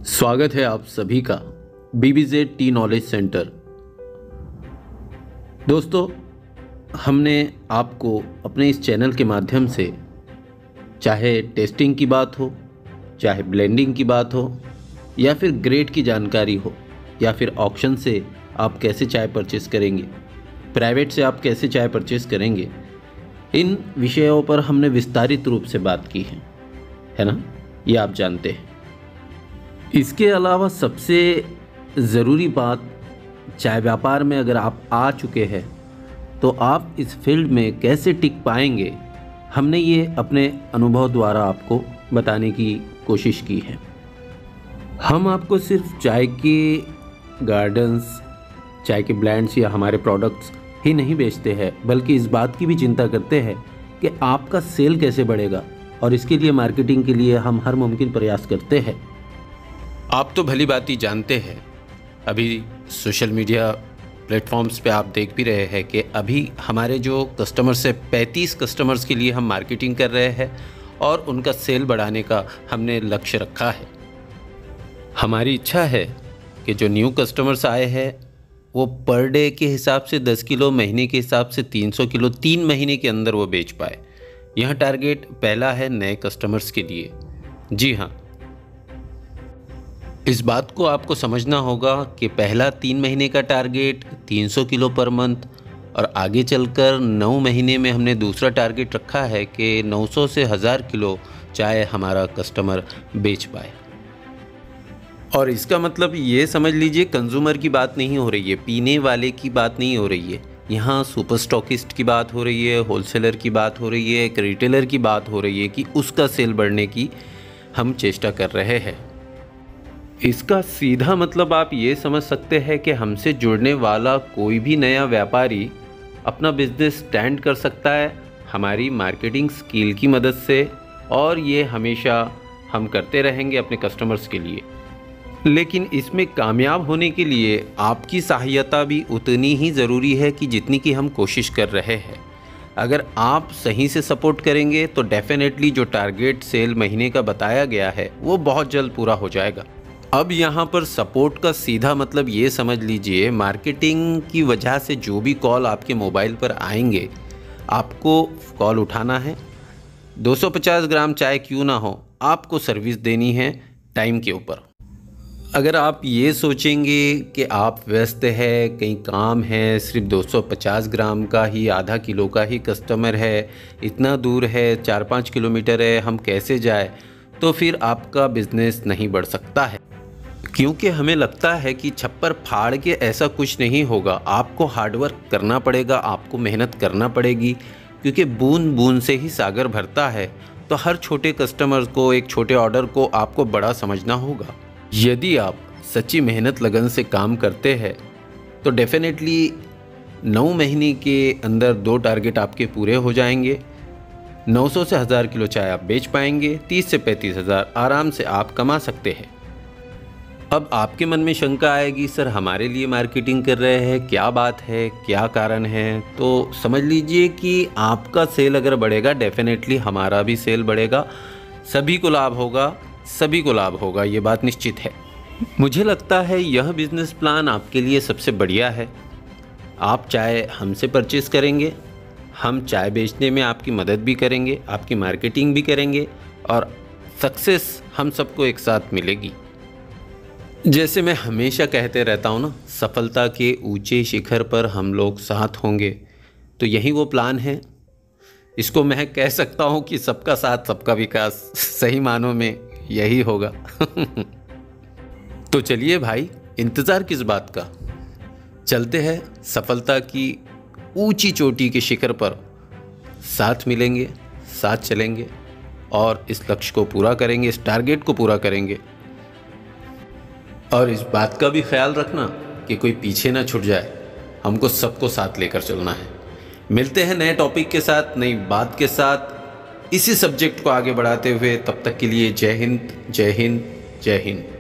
स्वागत है आप सभी का BBZ टी नॉलेज सेंटर। दोस्तों, हमने आपको अपने इस चैनल के माध्यम से चाहे टेस्टिंग की बात हो, चाहे ब्लेंडिंग की बात हो, या फिर ग्रेड की जानकारी हो, या फिर ऑक्शन से आप कैसे चाय परचेस करेंगे, प्राइवेट से आप कैसे चाय परचेस करेंगे, इन विषयों पर हमने विस्तारित रूप से बात की है ना? ये आप जानते हैं। इसके अलावा सबसे ज़रूरी बात, चाय व्यापार में अगर आप आ चुके हैं तो आप इस फील्ड में कैसे टिक पाएंगे, हमने ये अपने अनुभव द्वारा आपको बताने की कोशिश की है। हम आपको सिर्फ चाय के गार्डन्स, चाय के ब्रांड्स या हमारे प्रोडक्ट्स ही नहीं बेचते हैं, बल्कि इस बात की भी चिंता करते हैं कि आपका सेल कैसे बढ़ेगा, और इसके लिए मार्केटिंग के लिए हम हर मुमकिन प्रयास करते हैं। आप तो भली बात ही जानते हैं, अभी सोशल मीडिया प्लेटफॉर्म्स पे आप देख भी रहे हैं कि अभी हमारे जो कस्टमर्स है, 35 कस्टमर्स के लिए हम मार्केटिंग कर रहे हैं और उनका सेल बढ़ाने का हमने लक्ष्य रखा है। हमारी इच्छा है कि जो न्यू कस्टमर्स आए हैं वो पर डे के हिसाब से 10 किलो, महीने के हिसाब से 300 किलो 3 महीने के अंदर वो बेच पाए। यह टारगेट पहला है नए कस्टमर्स के लिए। जी हाँ, इस बात को आपको समझना होगा कि पहला 3 महीने का टारगेट 300 किलो पर मंथ, और आगे चलकर 9 महीने में हमने दूसरा टारगेट रखा है कि 900 से 1000 किलो चाय हमारा कस्टमर बेच पाए। और इसका मतलब ये समझ लीजिए, कंज्यूमर की बात नहीं हो रही है, पीने वाले की बात नहीं हो रही है। यहाँ सुपर स्टॉकिस्ट की बात हो रही है, होलसेलर की बात हो रही है, एक रिटेलर की बात हो रही है कि उसका सेल बढ़ने की हम चेष्टा कर रहे हैं। इसका सीधा मतलब आप ये समझ सकते हैं कि हमसे जुड़ने वाला कोई भी नया व्यापारी अपना बिजनेस स्टैंड कर सकता है हमारी मार्केटिंग स्किल की मदद से, और ये हमेशा हम करते रहेंगे अपने कस्टमर्स के लिए। लेकिन इसमें कामयाब होने के लिए आपकी सहायता भी उतनी ही ज़रूरी है कि जितनी की हम कोशिश कर रहे हैं। अगर आप सही से सपोर्ट करेंगे तो डेफिनेटली जो टारगेट सेल महीने का बताया गया है वो बहुत जल्द पूरा हो जाएगा। अब यहाँ पर सपोर्ट का सीधा मतलब ये समझ लीजिए, मार्केटिंग की वजह से जो भी कॉल आपके मोबाइल पर आएंगे, आपको कॉल उठाना है। 250 ग्राम चाय क्यों ना हो, आपको सर्विस देनी है टाइम के ऊपर। अगर आप ये सोचेंगे कि आप व्यस्त हैं, कहीं काम है, सिर्फ 250 ग्राम का ही, आधा किलो का ही कस्टमर है, इतना दूर है, 4-5 किलोमीटर है, हम कैसे जाए, तो फिर आपका बिजनेस नहीं बढ़ सकता है। क्योंकि हमें लगता है कि छप्पर फाड़ के ऐसा कुछ नहीं होगा। आपको हार्डवर्क करना पड़ेगा, आपको मेहनत करना पड़ेगी, क्योंकि बूंद बूंद से ही सागर भरता है। तो हर छोटे कस्टमर को, एक छोटे ऑर्डर को आपको बड़ा समझना होगा। यदि आप सच्ची मेहनत लगन से काम करते हैं तो डेफिनेटली 9 महीने के अंदर 2 टारगेट आपके पूरे हो जाएंगे। 900 से 1000 किलो चाय आप बेच पाएंगे, 30 से 35 हज़ार आराम से आप कमा सकते हैं। अब आपके मन में शंका आएगी, सर हमारे लिए मार्केटिंग कर रहे हैं, क्या बात है, क्या कारण है? तो समझ लीजिए कि आपका सेल अगर बढ़ेगा, डेफिनेटली हमारा भी सेल बढ़ेगा, सभी को लाभ होगा, सभी को लाभ होगा, ये बात निश्चित है। मुझे लगता है यह बिज़नेस प्लान आपके लिए सबसे बढ़िया है। आप चाय हमसे परचेस करेंगे, हम चाय बेचने में आपकी मदद भी करेंगे, आपकी मार्केटिंग भी करेंगे, और सक्सेस हम सबको एक साथ मिलेगी। जैसे मैं हमेशा कहते रहता हूँ ना, सफलता के ऊंचे शिखर पर हम लोग साथ होंगे, तो यही वो प्लान है। इसको मैं कह सकता हूँ कि सबका साथ सबका विकास, सही मानों में यही होगा। तो चलिए भाई, इंतज़ार किस बात का, चलते हैं सफलता की ऊंची चोटी के शिखर पर, साथ मिलेंगे, साथ चलेंगे और इस लक्ष्य को पूरा करेंगे, इस टारगेट को पूरा करेंगे। और इस बात का भी ख्याल रखना कि कोई पीछे ना छूट जाए, हमको सबको साथ लेकर चलना है। मिलते हैं नए टॉपिक के साथ, नई बात के साथ, इसी सब्जेक्ट को आगे बढ़ाते हुए। तब तक के लिए जय हिंद, जय हिंद, जय हिंद।